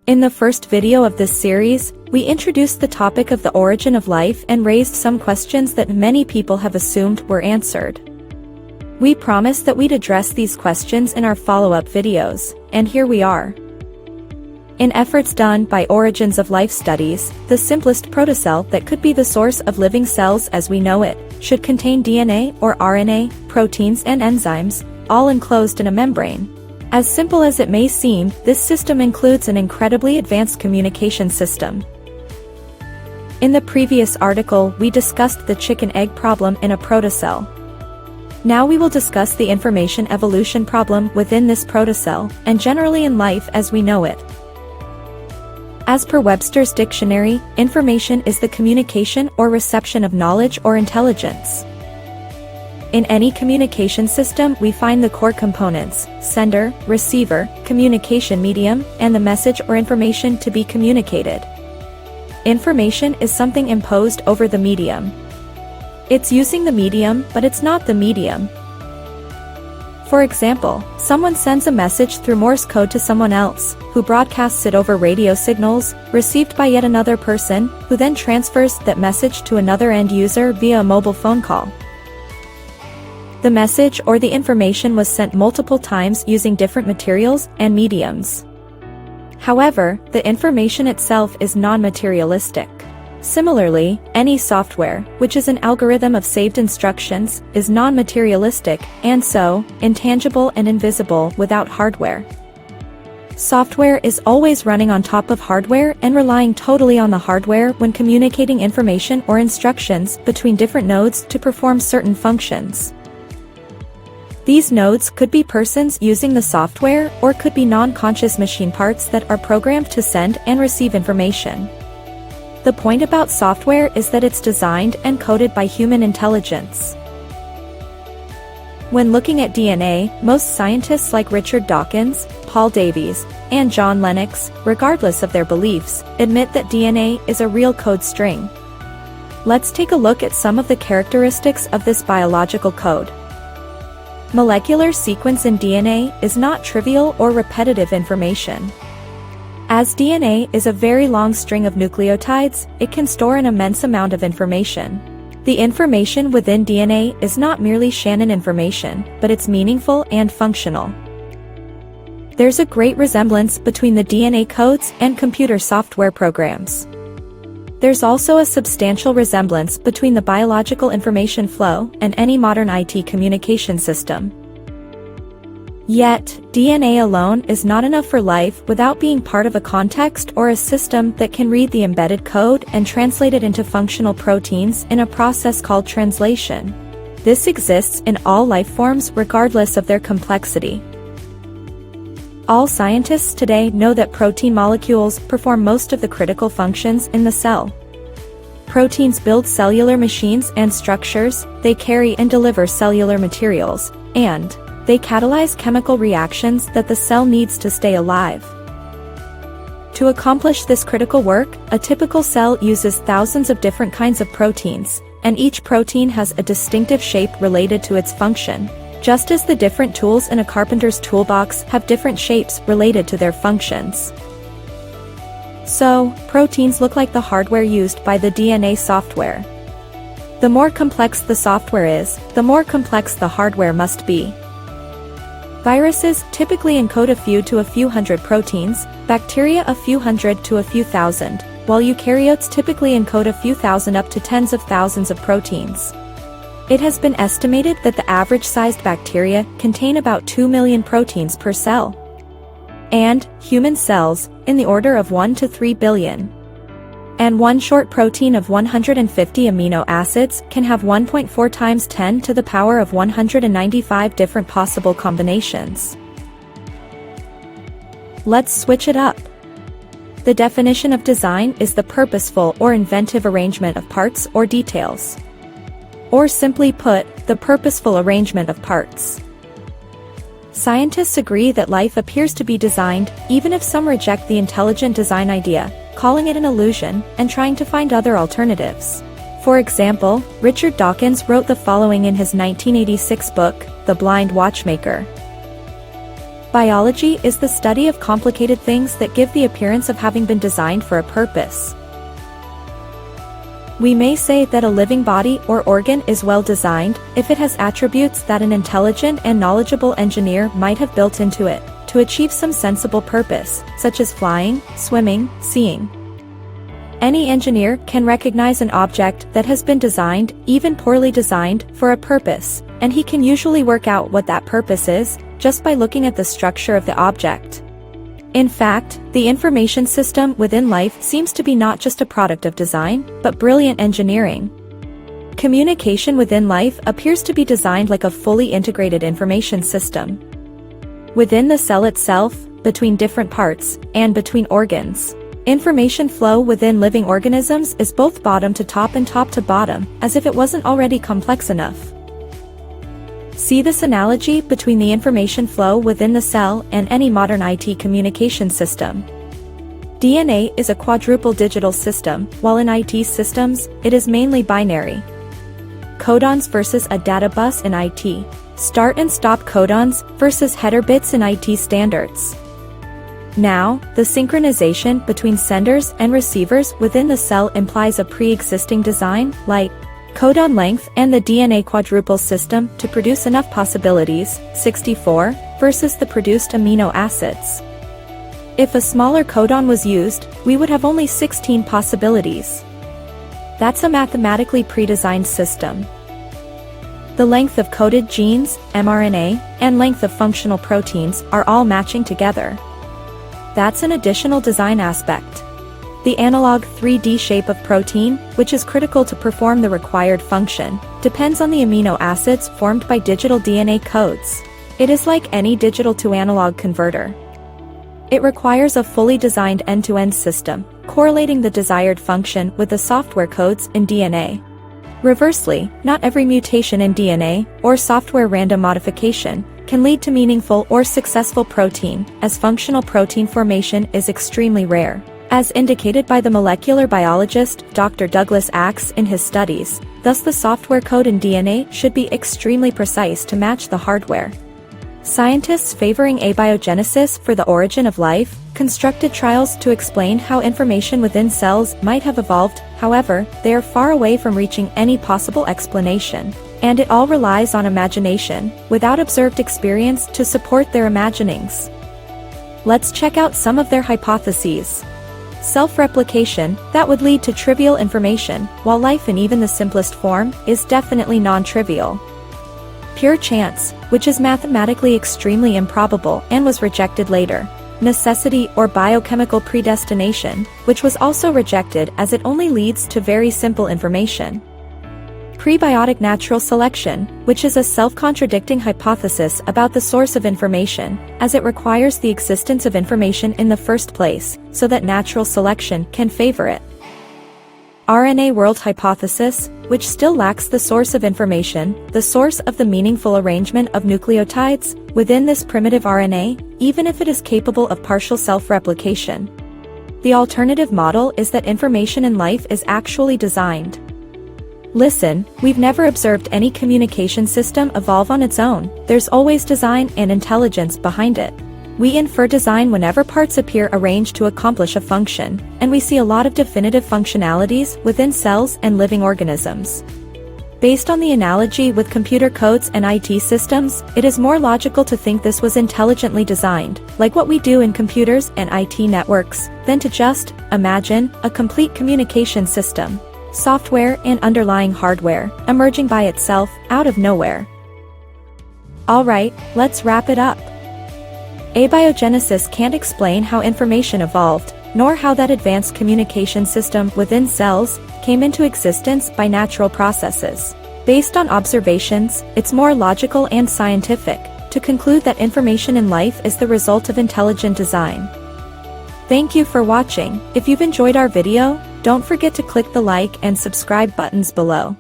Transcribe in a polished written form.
In the first video of this series, we introduced the topic of the origin of life and raised some questions that many people have assumed were answered. We promised that we'd address these questions in our follow-up videos, and here we are. In efforts done by Origins of Life studies, the simplest protocell that could be the source of living cells as we know it, should contain DNA or RNA, proteins and enzymes, all enclosed in a membrane. As simple as it may seem, this system includes an incredibly advanced communication system. In the previous article, we discussed the chicken-egg problem in a protocell. Now we will discuss the information evolution problem within this protocell, and generally in life as we know it. As per Webster's dictionary, information is the communication or reception of knowledge or intelligence. In any communication system, we find the core components: sender, receiver, communication medium, and the message or information to be communicated. Information is something imposed over the medium. It's using the medium, but it's not the medium. For example, someone sends a message through Morse code to someone else, who broadcasts it over radio signals, received by yet another person, who then transfers that message to another end user via a mobile phone call. The message or the information was sent multiple times using different materials and mediums. However, the information itself is non-materialistic. Similarly, any software, which is an algorithm of saved instructions, is non-materialistic, and so, intangible and invisible without hardware. Software is always running on top of hardware and relying totally on the hardware when communicating information or instructions between different nodes to perform certain functions. These nodes could be persons using the software or could be non-conscious machine parts that are programmed to send and receive information. The point about software is that it's designed and coded by human intelligence. When looking at DNA, most scientists like Richard Dawkins, Paul Davies, and John Lennox, regardless of their beliefs, admit that DNA is a real code string. Let's take a look at some of the characteristics of this biological code. Molecular sequence in DNA is not trivial or repetitive information. As DNA is a very long string of nucleotides, it can store an immense amount of information. The information within DNA is not merely Shannon information, but it's meaningful and functional. There's a great resemblance between the DNA codes and computer software programs. There's also a substantial resemblance between the biological information flow and any modern IT communication system. Yet, DNA alone is not enough for life without being part of a context or a system that can read the embedded code and translate it into functional proteins in a process called translation. This exists in all life forms regardless of their complexity. All scientists today know that protein molecules perform most of the critical functions in the cell. Proteins build cellular machines and structures, they carry and deliver cellular materials, and they catalyze chemical reactions that the cell needs to stay alive. To accomplish this critical work, a typical cell uses thousands of different kinds of proteins, and each protein has a distinctive shape related to its function, just as the different tools in a carpenter's toolbox have different shapes related to their functions. So, proteins look like the hardware used by the DNA software. The more complex the software is, the more complex the hardware must be. Viruses typically encode a few to a few hundred proteins, bacteria a few hundred to a few thousand, while eukaryotes typically encode a few thousand up to tens of thousands of proteins. It has been estimated that the average-sized bacteria contain about 2 million proteins per cell. And, human cells, in the order of 1 to 3 billion. And one short protein of 150 amino acids can have 1.4 times 10 to the power of 195 different possible combinations. Let's switch it up. The definition of design is the purposeful or inventive arrangement of parts or details. Or simply put, the purposeful arrangement of parts. Scientists agree that life appears to be designed, even if some reject the intelligent design idea, calling it an illusion, and trying to find other alternatives. For example, Richard Dawkins wrote the following in his 1986 book, The Blind Watchmaker. Biology is the study of complicated things that give the appearance of having been designed for a purpose. We may say that a living body or organ is well designed if it has attributes that an intelligent and knowledgeable engineer might have built into it to achieve some sensible purpose, such as flying, swimming, seeing. Any engineer can recognize an object that has been designed, even poorly designed, for a purpose, and he can usually work out what that purpose is just by looking at the structure of the object. In fact, the information system within life seems to be not just a product of design, but brilliant engineering. Communication within life appears to be designed like a fully integrated information system. Within the cell itself, between different parts, and between organs. Information flow within living organisms is both bottom to top and top to bottom, as if it wasn't already complex enough. See this analogy between the information flow within the cell and any modern IT communication system. DNA is a quadruple digital system, while in IT systems, it is mainly binary. Codons versus a data bus in IT. Start and stop codons versus header bits in IT standards. Now, the synchronization between senders and receivers within the cell implies a pre-existing design, like codon length and the DNA quadruple system to produce enough possibilities, 64, versus the produced amino acids. If a smaller codon was used, we would have only 16 possibilities. That's a mathematically pre-designed system. The length of coded genes, mRNA, and length of functional proteins are all matching together. That's an additional design aspect. The analog 3D shape of protein, which is critical to perform the required function, depends on the amino acids formed by digital DNA codes. It is like any digital-to-analog converter. It requires a fully designed end-to-end system, correlating the desired function with the software codes in DNA. Reversely, not every mutation in DNA, or software random modification, can lead to meaningful or successful protein, as functional protein formation is extremely rare. As indicated by the molecular biologist Dr. Douglas Axe in his studies, thus the software code in DNA should be extremely precise to match the hardware. Scientists favoring abiogenesis for the origin of life constructed trials to explain how information within cells might have evolved. However, they are far away from reaching any possible explanation, and it all relies on imagination, without observed experience to support their imaginings. Let's check out some of their hypotheses. Self-replication, that would lead to trivial information, while life in even the simplest form is definitely non-trivial. Pure chance, which is mathematically extremely improbable and was rejected later. Necessity or biochemical predestination, which was also rejected as it only leads to very simple information. Prebiotic natural selection, which is a self-contradicting hypothesis about the source of information, as it requires the existence of information in the first place, so that natural selection can favor it. RNA world hypothesis, which still lacks the source of information, the source of the meaningful arrangement of nucleotides within this primitive RNA, even if it is capable of partial self-replication. The alternative model is that information in life is actually designed. Listen, we've never observed any communication system evolve on its own. There's always design and intelligence behind it. We infer design whenever parts appear arranged to accomplish a function, and we see a lot of definitive functionalities within cells and living organisms. Based on the analogy with computer codes and IT systems, it is more logical to think this was intelligently designed, like what we do in computers and IT networks, than to just imagine a complete communication system, software and underlying hardware, emerging by itself, out of nowhere. Alright, let's wrap it up. Abiogenesis can't explain how information evolved, nor how that advanced communication system within cells came into existence by natural processes. Based on observations, it's more logical and scientific to conclude that information in life is the result of intelligent design. Thank you for watching. If you've enjoyed our video, don't forget to click the like and subscribe buttons below.